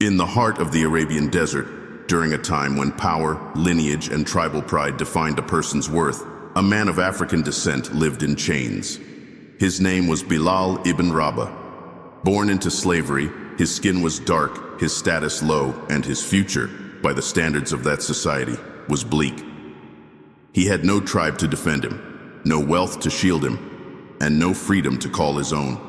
In the heart of the Arabian desert, during a time when power, lineage, and tribal pride defined a person's worth, a man of African descent lived in chains. His name was Bilal ibn Rabah. Born into slavery, his skin was dark, his status low, and his future, by the standards of that society, was bleak. He had no tribe to defend him, no wealth to shield him, and no freedom to call his own.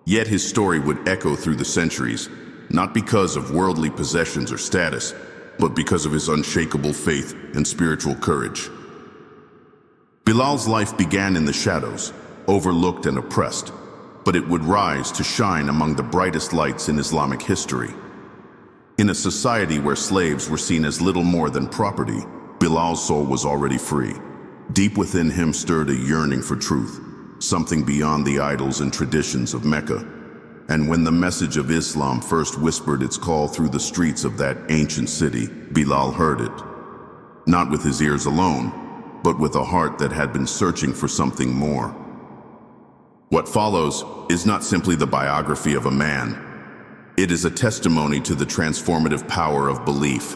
Yet his story would echo through the centuries, not because of worldly possessions or status, but because of his unshakable faith and spiritual courage. Bilal's life began in the shadows, overlooked and oppressed, but it would rise to shine among the brightest lights in Islamic history. In a society where slaves were seen as little more than property, Bilal's soul was already free. Deep within him stirred a yearning for truth, something beyond the idols and traditions of Mecca. And when the message of Islam first whispered its call through the streets of that ancient city, Bilal heard it. Not with his ears alone, but with a heart that had been searching for something more. What follows is not simply the biography of a man. It is a testimony to the transformative power of belief.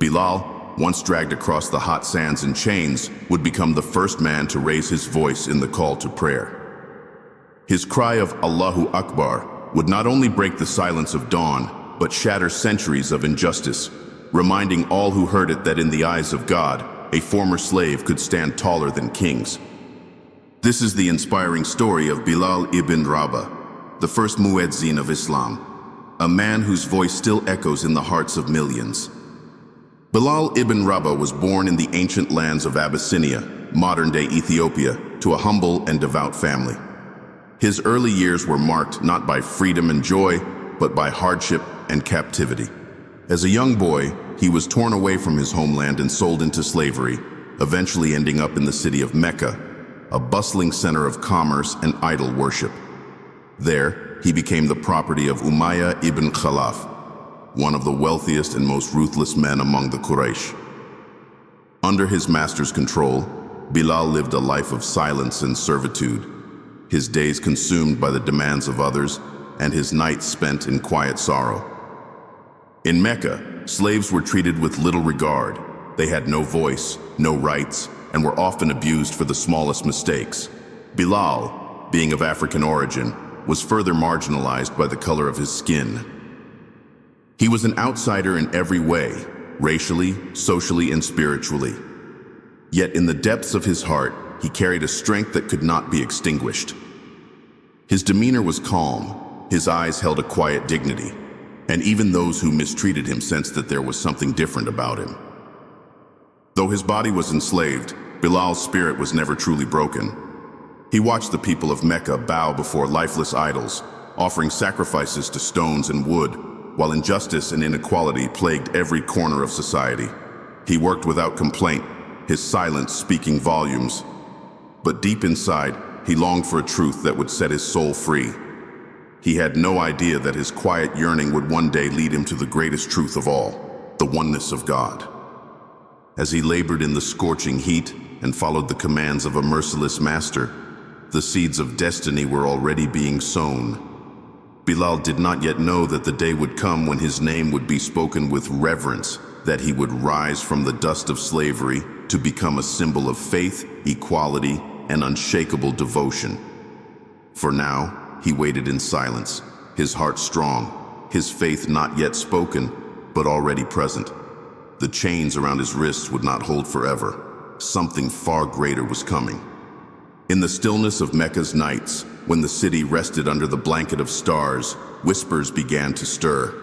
Bilal, once dragged across the hot sands in chains, would become the first man to raise his voice in the call to prayer. His cry of Allahu Akbar would not only break the silence of dawn, but shatter centuries of injustice, reminding all who heard it that in the eyes of God, a former slave could stand taller than kings. This is the inspiring story of Bilal ibn Rabah, the first muezzin of Islam, a man whose voice still echoes in the hearts of millions. Bilal ibn Rabah was born in the ancient lands of Abyssinia, modern-day Ethiopia, to a humble and devout family. His early years were marked not by freedom and joy, but by hardship and captivity. As a young boy, he was torn away from his homeland and sold into slavery, eventually ending up in the city of Mecca, a bustling center of commerce and idol worship. There, he became the property of Umayyah ibn Khalaf, one of the wealthiest and most ruthless men among the Quraysh. Under his master's control, Bilal lived a life of silence and servitude, his days consumed by the demands of others, and his nights spent in quiet sorrow. In Mecca, slaves were treated with little regard. They had no voice, no rights, and were often abused for the smallest mistakes. Bilal, being of African origin, was further marginalized by the color of his skin. He was an outsider in every way, racially, socially, and spiritually. Yet in the depths of his heart, he carried a strength that could not be extinguished. His demeanor was calm, his eyes held a quiet dignity, and even those who mistreated him sensed that there was something different about him. Though his body was enslaved, Bilal's spirit was never truly broken. He watched the people of Mecca bow before lifeless idols, offering sacrifices to stones and wood, while injustice and inequality plagued every corner of society. He worked without complaint, his silence speaking volumes. But deep inside, he longed for a truth that would set his soul free. He had no idea that his quiet yearning would one day lead him to the greatest truth of all, the oneness of God. As he labored in the scorching heat and followed the commands of a merciless master, the seeds of destiny were already being sown. Bilal did not yet know that the day would come when his name would be spoken with reverence, that he would rise from the dust of slavery to become a symbol of faith, equality, and unshakable devotion. For now, he waited in silence, his heart strong, his faith not yet spoken, but already present. The chains around his wrists would not hold forever. Something far greater was coming. In the stillness of Mecca's nights, when the city rested under the blanket of stars, whispers began to stir.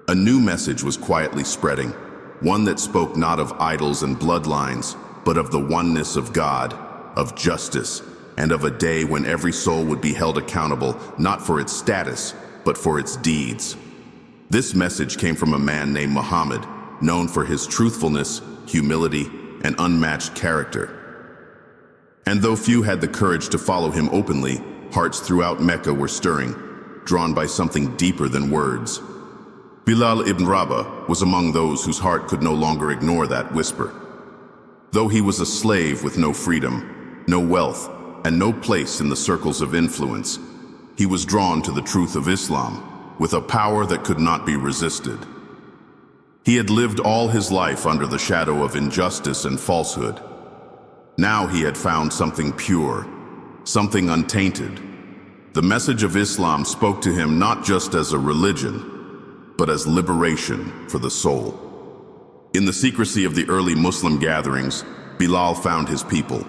A new message was quietly spreading, one that spoke not of idols and bloodlines, but of the oneness of God, of justice, and of a day when every soul would be held accountable, not for its status, but for its deeds. This message came from a man named Muhammad, known for his truthfulness, humility, and unmatched character. And though few had the courage to follow him openly, hearts throughout Mecca were stirring, drawn by something deeper than words. Bilal ibn Rabah was among those whose heart could no longer ignore that whisper. Though he was a slave with no freedom, no wealth, and no place in the circles of influence, he was drawn to the truth of Islam, with a power that could not be resisted. He had lived all his life under the shadow of injustice and falsehood. Now he had found something pure, something untainted. The message of Islam spoke to him not just as a religion, but as liberation for the soul. In the secrecy of the early Muslim gatherings, Bilal found his people.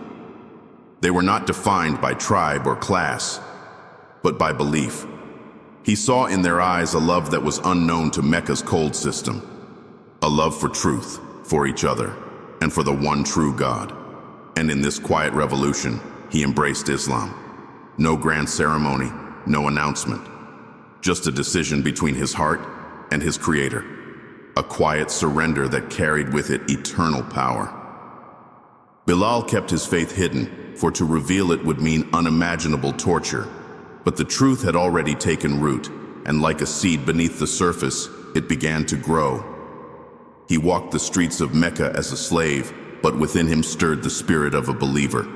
They were not defined by tribe or class, but by belief. He saw in their eyes a love that was unknown to Mecca's cold system, a love for truth, for each other, and for the one true God. And in this quiet revolution, he embraced Islam. No grand ceremony, no announcement, just a decision between his heart and his Creator, a quiet surrender that carried with it eternal power. Bilal kept his faith hidden, for to reveal it would mean unimaginable torture. But the truth had already taken root, and like a seed beneath the surface, it began to grow. He walked the streets of Mecca as a slave, but within him stirred the spirit of a believer.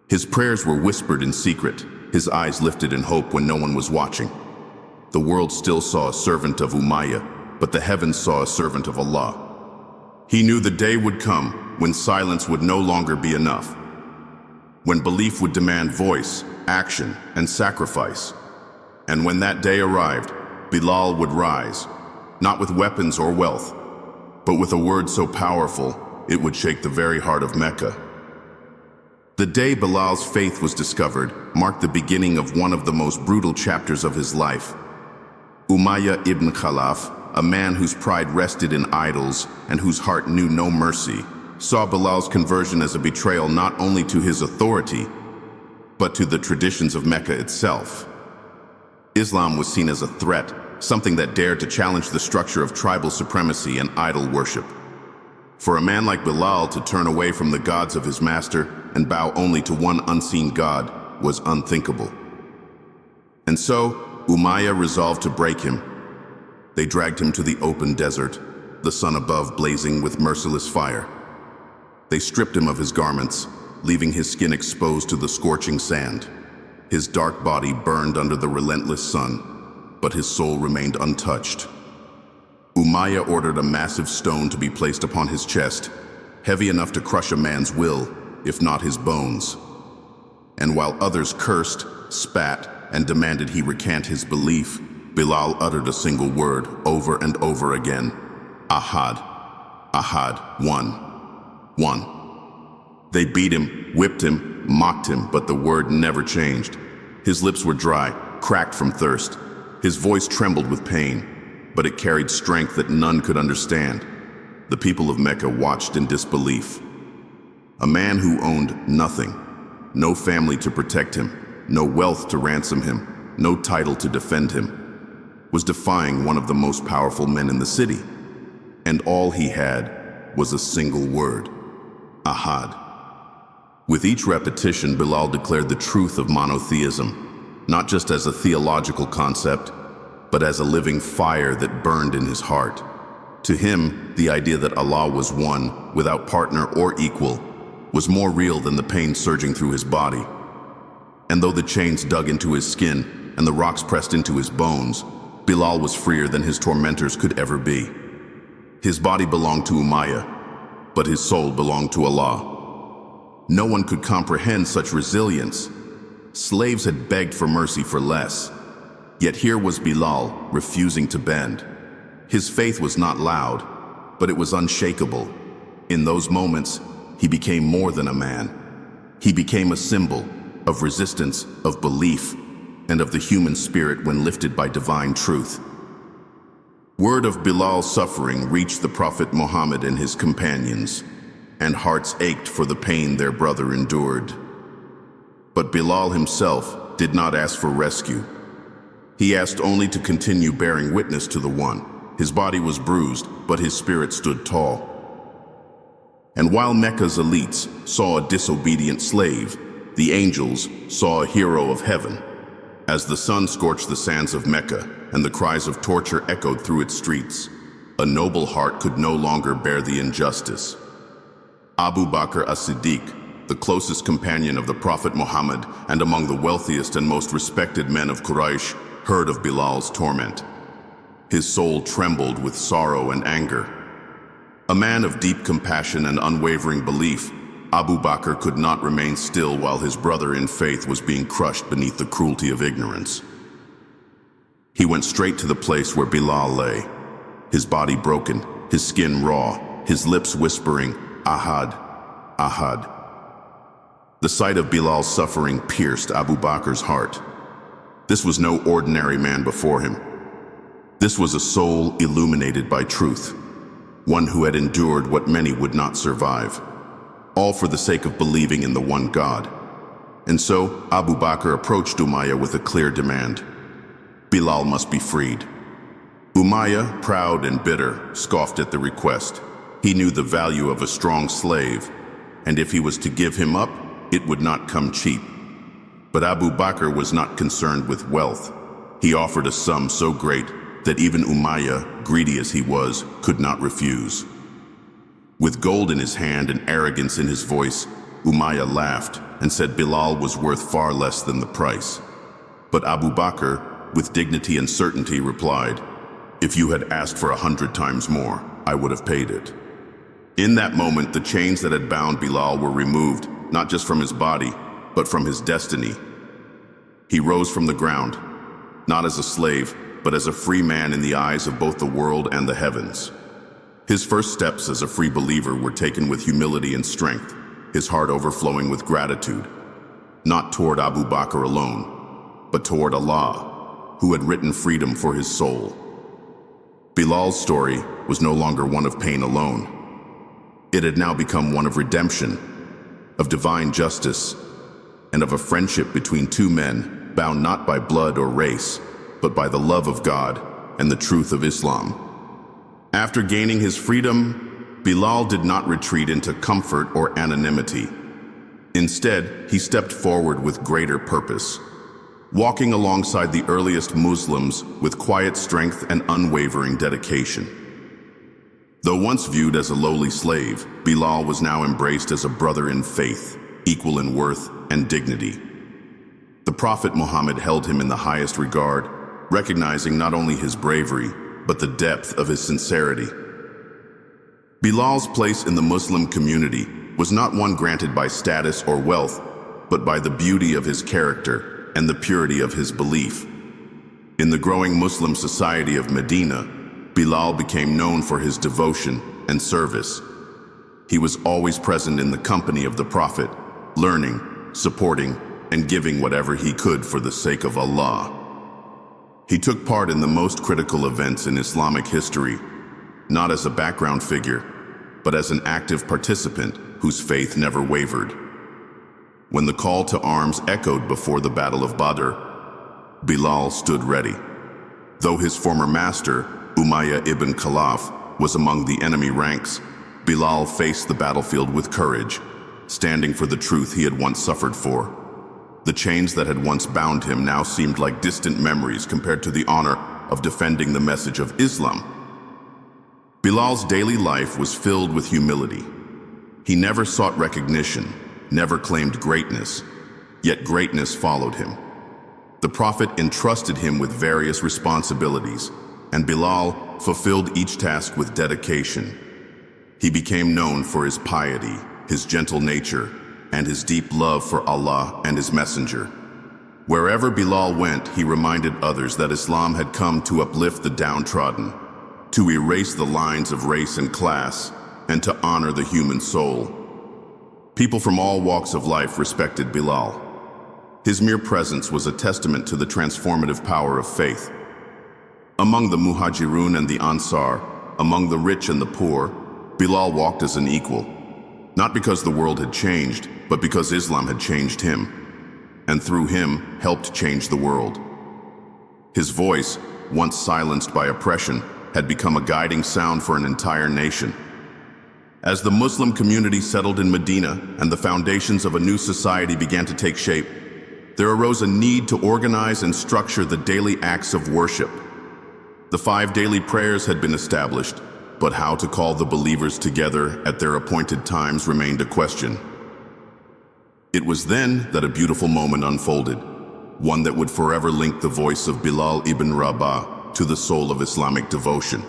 His prayers were whispered in secret, his eyes lifted in hope when no one was watching. The world still saw a servant of Umayyah, but the heavens saw a servant of Allah. He knew the day would come when silence would no longer be enough, when belief would demand voice, action, and sacrifice. And when that day arrived, Bilal would rise, not with weapons or wealth, but with a word so powerful it would shake the very heart of Mecca. The day Bilal's faith was discovered marked the beginning of one of the most brutal chapters of his life. Umayyah ibn Khalaf, a man whose pride rested in idols and whose heart knew no mercy, saw Bilal's conversion as a betrayal not only to his authority, but to the traditions of Mecca itself. Islam was seen as a threat, something that dared to challenge the structure of tribal supremacy and idol worship. For a man like Bilal to turn away from the gods of his master and bow only to one unseen God was unthinkable. And so, Umayyah resolved to break him. They dragged him to the open desert, the sun above blazing with merciless fire. They stripped him of his garments, leaving his skin exposed to the scorching sand. His dark body burned under the relentless sun, but his soul remained untouched. Umayyah ordered a massive stone to be placed upon his chest, heavy enough to crush a man's will, if not his bones. And while others cursed, spat, and demanded he recant his belief, Bilal uttered a single word over and over again: Ahad, Ahad, one. They beat him, whipped him, mocked him, but the word never changed. His lips were dry, cracked from thirst. His voice trembled with pain, but it carried strength that none could understand. The people of Mecca watched in disbelief. A man who owned nothing, no family to protect him, no wealth to ransom him, no title to defend him, was defying one of the most powerful men in the city. And all he had was a single word: Ahad. With each repetition, Bilal declared the truth of monotheism, not just as a theological concept, but as a living fire that burned in his heart. To him, the idea that Allah was one, without partner or equal, was more real than the pain surging through his body. And though the chains dug into his skin and the rocks pressed into his bones, Bilal was freer than his tormentors could ever be. His body belonged to Umayyah, but his soul belonged to Allah. No one could comprehend such resilience. Slaves had begged for mercy for less. Yet here was Bilal, refusing to bend. His faith was not loud, but it was unshakable. In those moments, he became more than a man. He became a symbol of resistance, of belief, and of the human spirit when lifted by divine truth. Word of Bilal's suffering reached the Prophet Muhammad and his companions, and hearts ached for the pain their brother endured. But Bilal himself did not ask for rescue. He asked only to continue bearing witness to the One. His body was bruised, but his spirit stood tall. And while Mecca's elites saw a disobedient slave, the angels saw a hero of heaven. As the sun scorched the sands of Mecca and the cries of torture echoed through its streets, a noble heart could no longer bear the injustice. Abu Bakr as-Siddiq, the closest companion of the Prophet Muhammad and among the wealthiest and most respected men of Quraysh, heard of Bilal's torment. His soul trembled with sorrow and anger. A man of deep compassion and unwavering belief, Abu Bakr could not remain still while his brother in faith was being crushed beneath the cruelty of ignorance. He went straight to the place where Bilal lay, his body broken, his skin raw, his lips whispering, "Ahad, Ahad." The sight of Bilal's suffering pierced Abu Bakr's heart. This was no ordinary man before him. This was a soul illuminated by truth, one who had endured what many would not survive, all for the sake of believing in the one God. And so Abu Bakr approached Umayyah with a clear demand. Bilal must be freed. Umayyah, proud and bitter, scoffed at the request. He knew the value of a strong slave, and if he was to give him up, it would not come cheap. But Abu Bakr was not concerned with wealth. He offered a sum so great that even Umayyah, greedy as he was, could not refuse. With gold in his hand and arrogance in his voice, Umayyah laughed and said Bilal was worth far less than the price. But Abu Bakr, with dignity and certainty, replied, "If you had asked for 100 times more, I would have paid it." In that moment, the chains that had bound Bilal were removed, not just from his body, but from his destiny. He rose from the ground, not as a slave, but as a free man in the eyes of both the world and the heavens. His first steps as a free believer were taken with humility and strength, his heart overflowing with gratitude, not toward Abu Bakr alone, but toward Allah, who had written freedom for his soul. Bilal's story was no longer one of pain alone. It had now become one of redemption, of divine justice, and of a friendship between two men bound not by blood or race, but by the love of God and the truth of Islam. After gaining his freedom, Bilal did not retreat into comfort or anonymity. Instead, he stepped forward with greater purpose, walking alongside the earliest Muslims with quiet strength and unwavering dedication. Though once viewed as a lowly slave, Bilal was now embraced as a brother in faith, equal in worth and dignity. The Prophet Muhammad held him in the highest regard, recognizing not only his bravery, but the depth of his sincerity. Bilal's place in the Muslim community was not one granted by status or wealth, but by the beauty of his character and the purity of his belief. In the growing Muslim society of Medina, Bilal became known for his devotion and service. He was always present in the company of the Prophet, learning, supporting, and giving whatever he could for the sake of Allah. He took part in the most critical events in Islamic history, not as a background figure, but as an active participant whose faith never wavered. When the call to arms echoed before the Battle of Badr, Bilal stood ready. Though his former master, Umayyah ibn Khalaf, was among the enemy ranks, Bilal faced the battlefield with courage, standing for the truth he had once suffered for. The chains that had once bound him now seemed like distant memories compared to the honor of defending the message of Islam. Bilal's daily life was filled with humility. He never sought recognition, never claimed greatness, yet greatness followed him. The Prophet entrusted him with various responsibilities, and Bilal fulfilled each task with dedication. He became known for his piety, his gentle nature, and his deep love for Allah and his messenger. Wherever Bilal went, he reminded others that Islam had come to uplift the downtrodden, to erase the lines of race and class, and to honor the human soul. People from all walks of life respected Bilal. His mere presence was a testament to the transformative power of faith. Among the Muhajirun and the Ansar, among the rich and the poor, Bilal walked as an equal, not because the world had changed, but because Islam had changed him, and through him helped change the world. His voice, once silenced by oppression, had become a guiding sound for an entire nation. As the Muslim community settled in Medina and the foundations of a new society began to take shape, there arose a need to organize and structure the daily acts of worship. The 5 daily prayers had been established, but how to call the believers together at their appointed times remained a question. It was then that a beautiful moment unfolded. one that would forever link the voice of Bilal ibn Rabah to the soul of Islamic devotion.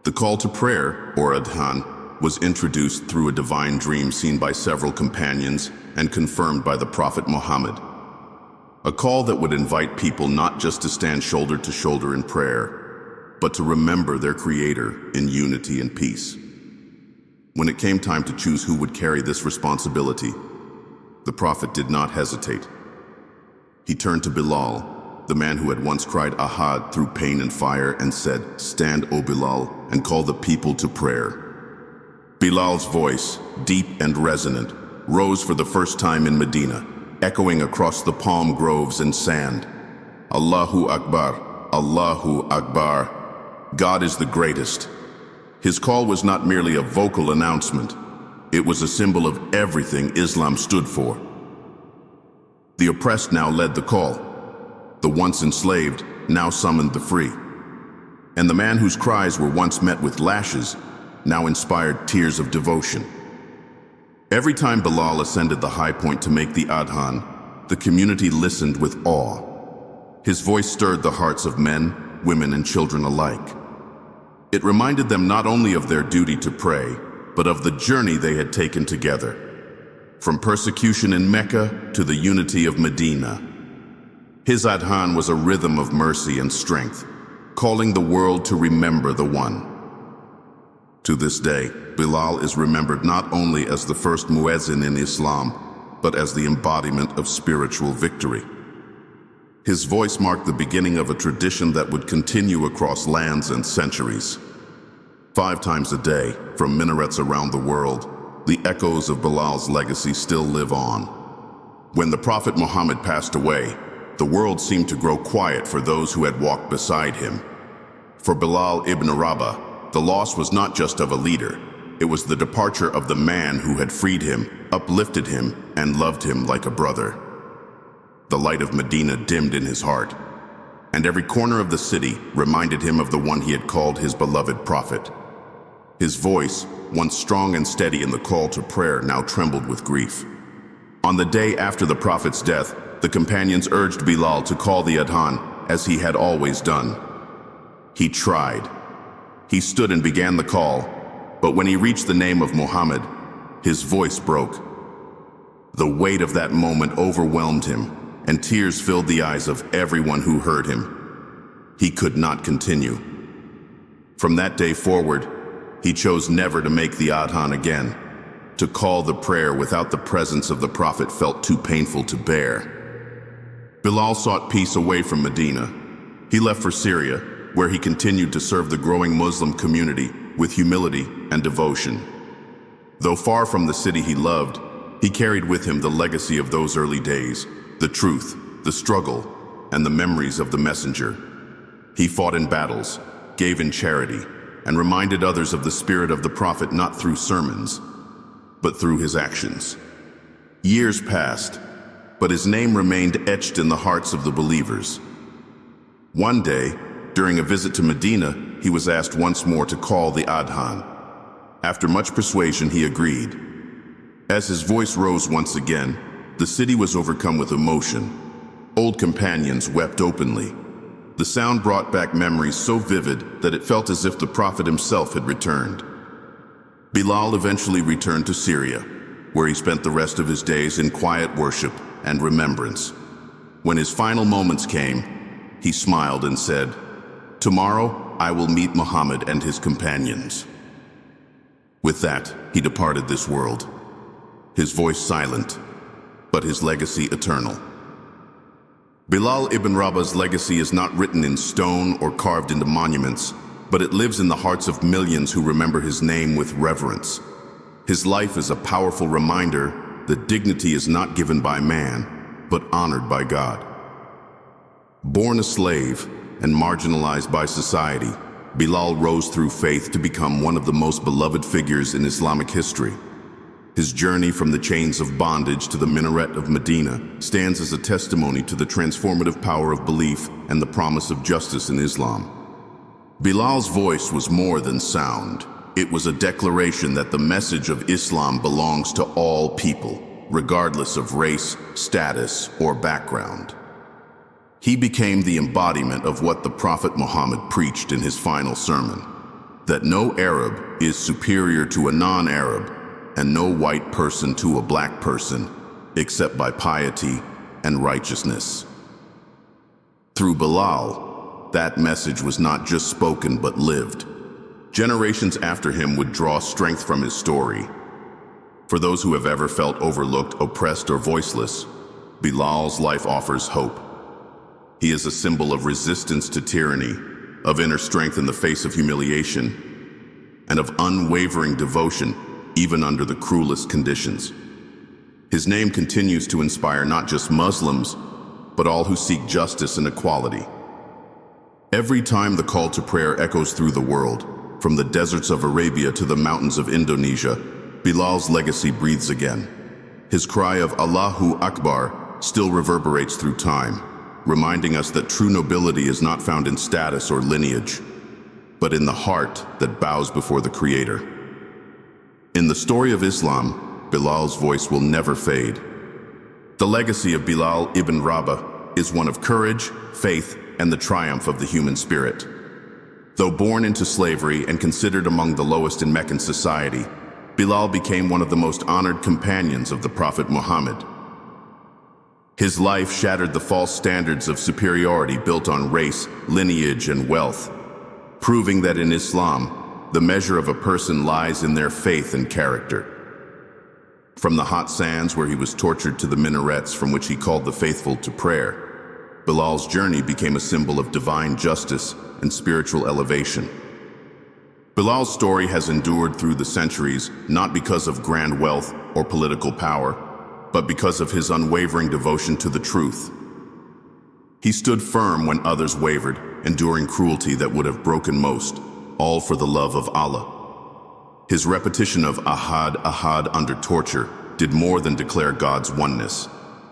The call to prayer, or Adhan, was introduced through a divine dream seen by several companions and confirmed by the Prophet Muhammad. A call that would invite people not just to stand shoulder to shoulder in prayer, but to remember their Creator in unity and peace. When it came time to choose who would carry this responsibility, the Prophet did not hesitate. He turned to Bilal, the man who had once cried Ahad through pain and fire, and said, "Stand, O Bilal, and call the people to prayer." Bilal's voice, deep and resonant, rose for the first time in Medina, echoing across the palm groves and sand. Allahu Akbar, Allahu Akbar. God is the greatest. His call was not merely a vocal announcement. It was a symbol of everything Islam stood for. The oppressed now led the call. The once enslaved now summoned the free. And the man whose cries were once met with lashes now inspired tears of devotion. Every time Bilal ascended the high point to make the Adhan, the community listened with awe. His voice stirred the hearts of men, women, and children alike. It reminded them not only of their duty to pray, but of the journey they had taken together, from persecution in Mecca to the unity of Medina. His Adhan was a rhythm of mercy and strength, calling the world to remember the One. To this day, Bilal is remembered not only as the first muezzin in Islam, but as the embodiment of spiritual victory. His voice marked the beginning of a tradition that would continue across lands and centuries. 5 times a day, from minarets around the world, the echoes of Bilal's legacy still live on. When the Prophet Muhammad passed away, the world seemed to grow quiet for those who had walked beside him. For Bilal ibn Rabah, the loss was not just of a leader, it was the departure of the man who had freed him, uplifted him, and loved him like a brother. The light of Medina dimmed in his heart, and every corner of the city reminded him of the one he had called his beloved prophet. His voice, once strong and steady in the call to prayer, now trembled with grief. On the day after the prophet's death, the companions urged Bilal to call the Adhan as he had always done. He tried. He stood and began the call, but when he reached the name of Muhammad, his voice broke. The weight of that moment overwhelmed him, and tears filled the eyes of everyone who heard him. He could not continue. From that day forward, he chose never to make the Adhan again. To call the prayer without the presence of the Prophet felt too painful to bear. Bilal sought peace away from Medina. He left for Syria, where he continued to serve the growing Muslim community with humility and devotion. Though far from the city he loved, he carried with him the legacy of those early days, the truth, the struggle, and the memories of the messenger. He fought in battles, gave in charity, and reminded others of the spirit of the Prophet not through sermons, but through his actions. Years passed, but his name remained etched in the hearts of the believers. One day, during a visit to Medina, he was asked once more to call the Adhan. After much persuasion, he agreed. As his voice rose once again, the city was overcome with emotion. Old companions wept openly. The sound brought back memories so vivid that it felt as if the Prophet himself had returned. Bilal eventually returned to Syria, where he spent the rest of his days in quiet worship and remembrance. When his final moments came, he smiled and said, "Tomorrow I will meet Muhammad and his companions." With that, he departed this world, his voice silent, but his legacy eternal. Bilal ibn Rabah's legacy is not written in stone or carved into monuments, but it lives in the hearts of millions who remember his name with reverence. His life is a powerful reminder that dignity is not given by man, but honored by God. Born a slave and marginalized by society, Bilal rose through faith to become one of the most beloved figures in Islamic history. His journey from the chains of bondage to the minaret of Medina stands as a testimony to the transformative power of belief and the promise of justice in Islam. Bilal's voice was more than sound. It was a declaration that the message of Islam belongs to all people, regardless of race, status, or background. He became the embodiment of what the Prophet Muhammad preached in his final sermon, that no Arab is superior to a non-Arab and no white person to a black person, except by piety and righteousness. Through Bilal, that message was not just spoken but lived. Generations after him would draw strength from his story. For those who have ever felt overlooked, oppressed, or voiceless, Bilal's life offers hope. He is a symbol of resistance to tyranny, of inner strength in the face of humiliation, and of unwavering devotion even under the cruelest conditions. His name continues to inspire not just Muslims, but all who seek justice and equality. Every time the call to prayer echoes through the world, from the deserts of Arabia to the mountains of Indonesia, Bilal's legacy breathes again. His cry of Allahu Akbar still reverberates through time, reminding us that true nobility is not found in status or lineage, but in the heart that bows before the Creator. In the story of Islam, Bilal's voice will never fade. The legacy of Bilal ibn Rabah is one of courage, faith, and the triumph of the human spirit. Though born into slavery and considered among the lowest in Meccan society, Bilal became one of the most honored companions of the Prophet Muhammad. His life shattered the false standards of superiority built on race, lineage, and wealth, proving that in Islam, the measure of a person lies in their faith and character. From the hot sands where he was tortured to the minarets from which he called the faithful to prayer, Bilal's journey became a symbol of divine justice and spiritual elevation. Bilal's story has endured through the centuries not because of grand wealth or political power, but because of his unwavering devotion to the truth. He stood firm when others wavered, enduring cruelty that would have broken most, all for the love of Allah. His repetition of Ahad, Ahad under torture did more than declare God's oneness.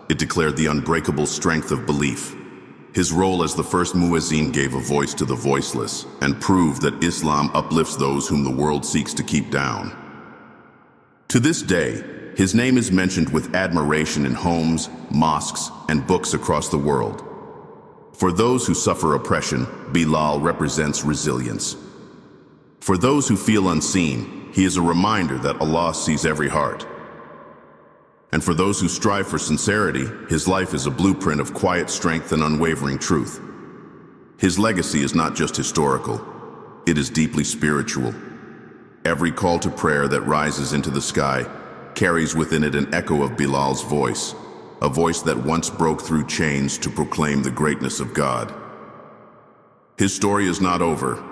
It declared the unbreakable strength of belief. His role as the first muezzin gave a voice to the voiceless and proved that Islam uplifts those whom the world seeks to keep down. To this day, his name is mentioned with admiration in homes, mosques, and books across the world. For those who suffer oppression, Bilal represents resilience. For those who feel unseen, he is a reminder that Allah sees every heart. And for those who strive for sincerity, his life is a blueprint of quiet strength and unwavering truth. His legacy is not just historical, it is deeply spiritual. Every call to prayer that rises into the sky carries within it an echo of Bilal's voice, a voice that once broke through chains to proclaim the greatness of God. His story is not over.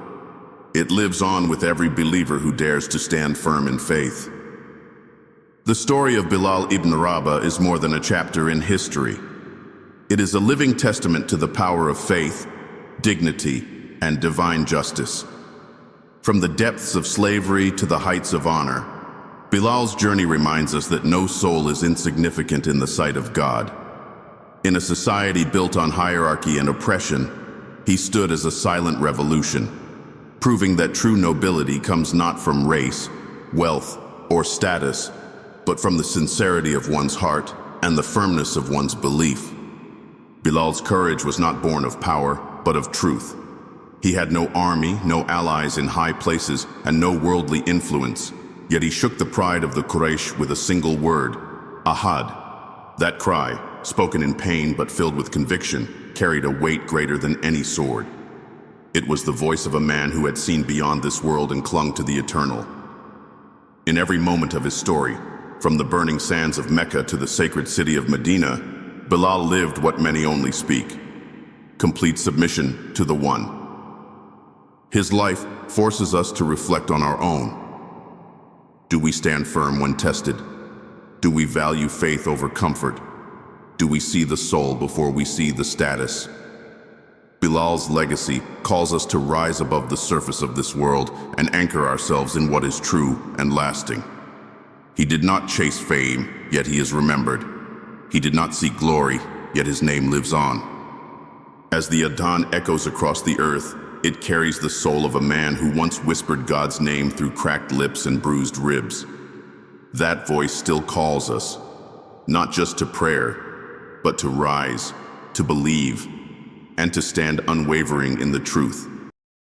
It lives on with every believer who dares to stand firm in faith. The story of Bilal ibn Rabah is more than a chapter in history. It is a living testament to the power of faith, dignity, and divine justice. From the depths of slavery to the heights of honor, Bilal's journey reminds us that no soul is insignificant in the sight of God. In a society built on hierarchy and oppression, he stood as a silent revolution, proving that true nobility comes not from race, wealth, or status, but from the sincerity of one's heart and the firmness of one's belief. Bilal's courage was not born of power, but of truth. He had no army, no allies in high places, and no worldly influence, yet he shook the pride of the Quraysh with a single word, Ahad. That cry, spoken in pain but filled with conviction, carried a weight greater than any sword. It was the voice of a man who had seen beyond this world and clung to the eternal. In every moment of his story, from the burning sands of Mecca to the sacred city of Medina, Bilal lived what many only speak: complete submission to the One. His life forces us to reflect on our own. Do we stand firm when tested? Do we value faith over comfort? Do we see the soul before we see the status? Bilal's legacy calls us to rise above the surface of this world and anchor ourselves in what is true and lasting. He did not chase fame, yet he is remembered. He did not seek glory, yet his name lives on. As the Adhan echoes across the earth, it carries the soul of a man who once whispered God's name through cracked lips and bruised ribs. That voice still calls us. not just to prayer, but to rise, to believe, and to stand unwavering in the truth.